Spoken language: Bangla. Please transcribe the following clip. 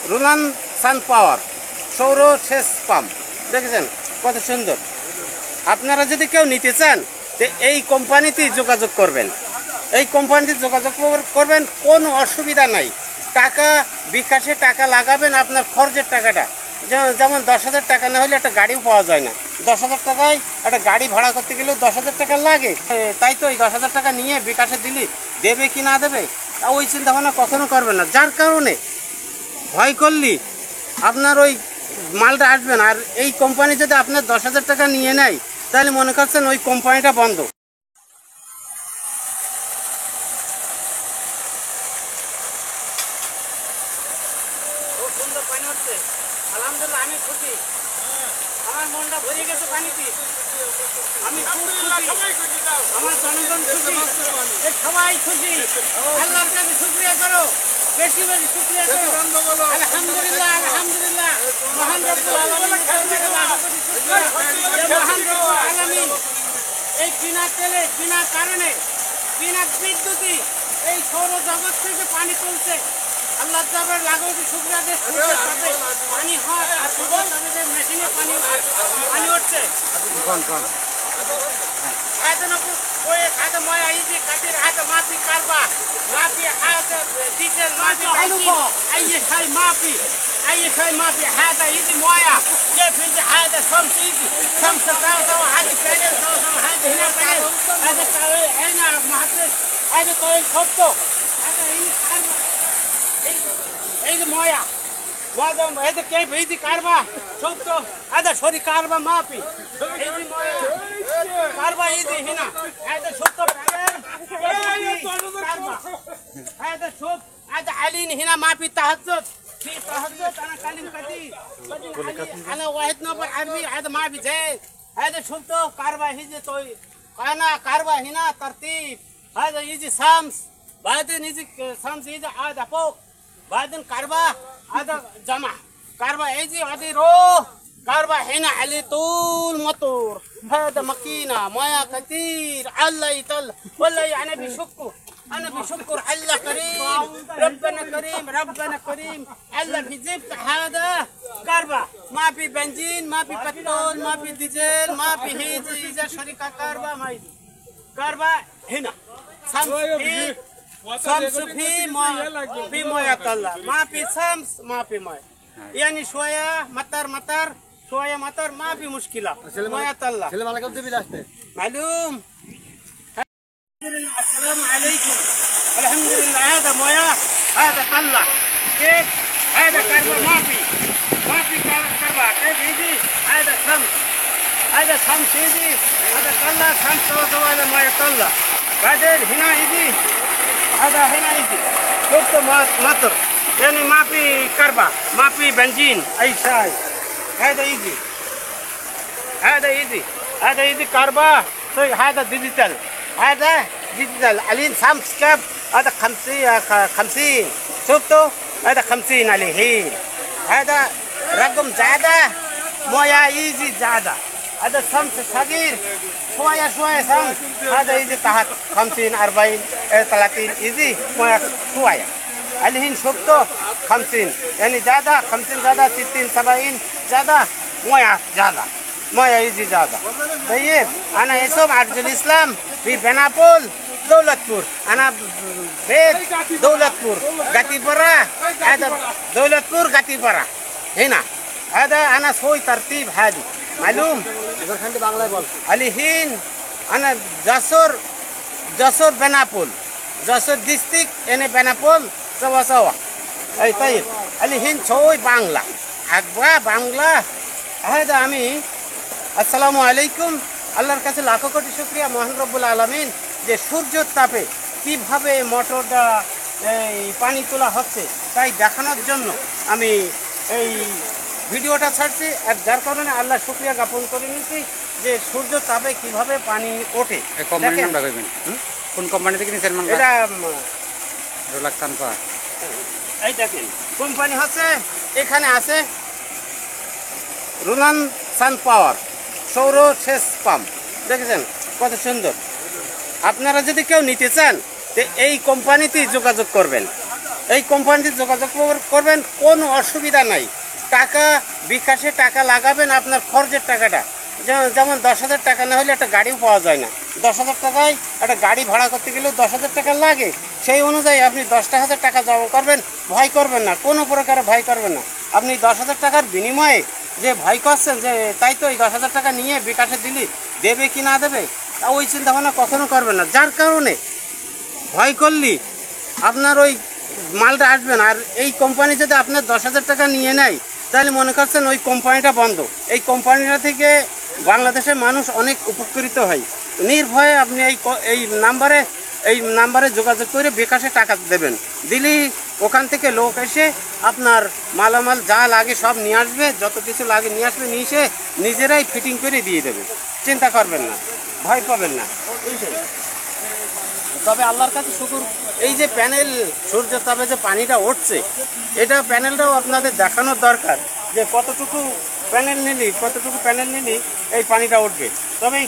রুনান সান পাওয়ার সৌর সেচ পাম্প দেখেছেন কত সুন্দর। আপনারা যদি কেউ নিতে চান তো এই কোম্পানিতেই যোগাযোগ করবেন, এই কোম্পানিতে যোগাযোগ করবেন, কোনো অসুবিধা নাই। টাকা বিকাশে টাকা লাগাবেন, আপনার খরচের টাকাটা যেমন 10,000 টাকা না হলে একটা গাড়িও পাওয়া যায় না। 10,000 টাকায় একটা গাড়ি ভাড়া করতে গেলেও 10,000 টাকা লাগে। তাই তো এই 10,000 টাকা নিয়ে বিকাশে দিলি দেবে কি না দেবে ওই চিন্তা ভাবনা কখনো করবেন না। যার কারণে ভয় করলি আপনার ওই মালটা আসবে না। আর এই কোম্পানি যদি আপনার 10,000 টাকা নিয়ে নেয় তাহলে মনে করছেন ওই কোম্পানিটা বন্ধ। পানি হচ্ছে আলহামদুলিল্লাহ, আমি খুশি, আমার মনটা ভরে গেছে পানিতে। আমি খুব খুশি, আমার জনগণ খুশি, সবাই খুশি। আল্লাহর কাছে শুকরিয়া করো, বেশি বেশি শুকরিয়া করো। আলহামদুলিল্লাহ আলহামদুলিল্লাহ, মহান রব্বুল আলামিন, মহান রব্বুল আলামিন এই বিনা তেলে বিনা কারণে বিনা বিদ্যুতে এই সৌরজগৎ থেকে পানি তুলছে। আল্লাহ তাআলার লাখো শুকরিয়া দেশ পানি হয় আর তাদের মেশিনে পানি উঠছে। هذا هذا ما يجي كثير، هذا ما في كهرباء، ما في هذا ديزل، ما في بنزين، أي شيء ما في، أي شيء ما في. هذا يجي موية كيف يجي، هذا شمس يجي شمس سوا، هذا بنين سوا، هذا هنا بنين، هذا هنا محطة، هذا طويل خطه، هذا هنا موية. هذا كيف يجي كهرباء شفته، هذا شوري كهرباء ما في، يجي موية كهرباء يجي هنا. هذا شفته كهرباء، هذا شوف، هذا علين هنا ما في تهجد، في تهجد أنا كلم كثير، أنا واحد نفر عربي، هذا ما في زين. هذا شفته كهرباء يجي طويل، أنا كهرباء هنا ترتيب. هذا يجي شمس، بعدين يجي شمس يجي هذا فوق، بعدين كهرباء هذا جمع كهرباء يجي هذه روح كهرباء هنا عليه طول موتور. هذا ماكينة مويه كثير. الله يطلع والله يعني بشكر، أنا بشكر الله كريم، ربنا كريم، ربنا كريم. الله في زبط هذا كهرباء، ما في بنزين، ما في بترول، ما في ديزل، ما في هذه شركة كهرباء، ما في كهرباء هنا. شمس في مويه طلع، ما في شمس ما في مويه، يعني شوية مطر شوية مطر ما في مشكلة، مويه طلع معلوم. السلام عليكم، الحمد لله. هذا مويه، هذا طلع كيف، هذا كهرباء ما في كهرباء كيف يجي. هذا شمس، هذا شمس يجي، هذا طلع شمس سوا المويه طلع. بعدين هنا يجي، هذا هنا يجي شفت مطر، يعني ما في كهرباء، ما في بنزين أي شيء. هذا يجي، هذا يجي، هذا يجي كهرباء. هذا ديجيتال، هذا ديجيتال عليه شمس كاب. هذا 50 شفتوا، هذا 50 عليه. هذا رقم زيادة، مويه يجي زيادة. هذا شمس صغير شوية شمس، هذا يجي تحت 50 40 30 يجي مويه شوية. الحين شفتوا 50 يعني زيادة، 50 زيادة 60 70 زيادة، مويه زيادة، مويه يجي زيادة. طيب أنا اسم عبد الإسلام في بنابول دولتپور، أنا بيت دولتپور غاتيپورا. هذا دولتپور غاتيپورا هنا. هذا أنا سوي ترتيب هذه معلوم. الحين أنا جسور بنابول، جسور ديستريكت يعني بنابول سوا. أي طيب الحين سوي বাংলা আকবা বাংলা। هذا আমি আসসালামু আলাইকুম। আল্লাহর কাছে লাখো কোটি শুকরিয়া মহান রব্বুল আলামিন যে সূর্যের তাপে কিভাবে মোটরটা এই পানি তোলা হচ্ছে তাই দেখানোর জন্য আমি এই ভিডিওটা ছাড়ছি। আর যার কারণে আল্লাহ শুকরিয়া জ্ঞাপন করে নিচ্ছি যে সূর্য তাপে কিভাবে পানি ওঠে। কোন কোম্পানি থেকে নিছেন? এটা রোলাক সানপা। এই দেখেন কোম্পানি হচ্ছে এখানে আছে রুনান সান পাওয়ার সৌর সেচ পাম্প দেখেছেন কত সুন্দর। আপনারা যদি কেউ নিতে চান তো এই কোম্পানিতেই যোগাযোগ করবেন, এই কোম্পানিতে যোগাযোগ করবেন, কোনো অসুবিধা নাই। টাকা বিকাশে টাকা লাগাবেন, আপনার খরচের টাকাটা যেমন 10,000 টাকা না হলে একটা গাড়িও পাওয়া যায় না। 10,000 টাকায় একটা গাড়ি ভাড়া করতে গেলেও 10,000 টাকা লাগে। সেই অনুযায়ী আপনি 10,000 টাকা জমা করবেন, ভয় করবেন না, কোনো প্রকারে ভয় করবেন না। আপনি 10,000 টাকার বিনিময়ে যে ভয় করছেন যে তাই তো এই 10,000 টাকা নিয়ে বিকাশে দিলি দেবে কি না দেবে, ওই চিন্তাভাবনা কখনো করবেন না। যার কারণে ভয় করলি আপনার ওই মালটা আসবে না। আর এই কোম্পানি যদি আপনার 10,000 টাকা নিয়ে নেয় তাহলে মনে করছেন ওই কোম্পানিটা বন্ধ। এই কোম্পানিটা থেকে বাংলাদেশের মানুষ অনেক উপকৃত হয়। নির্ভয়ে আপনি এই নাম্বারে যোগাযোগ করে বিকাশে টাকা দেবেন। দিলেই ওখান থেকে লোক এসে আপনার মালামাল যা লাগে সব নিয়ে আসবে, যত কিছু লাগে নিয়ে আসবে, নিয়ে এসে নিজেরাই ফিটিং করে দিয়ে দেবে। চিন্তা করবেন না, ভয় পাবেন না। তবে আল্লাহর কাছে শুকুর, এই যে প্যানেল সূর্য তাপে যে পানিটা উঠছে, এটা প্যানেলটাও আপনাদের দেখানোর দরকার যে কতটুকু প্যানেল নিলি এই পানিটা উঠবে। তবে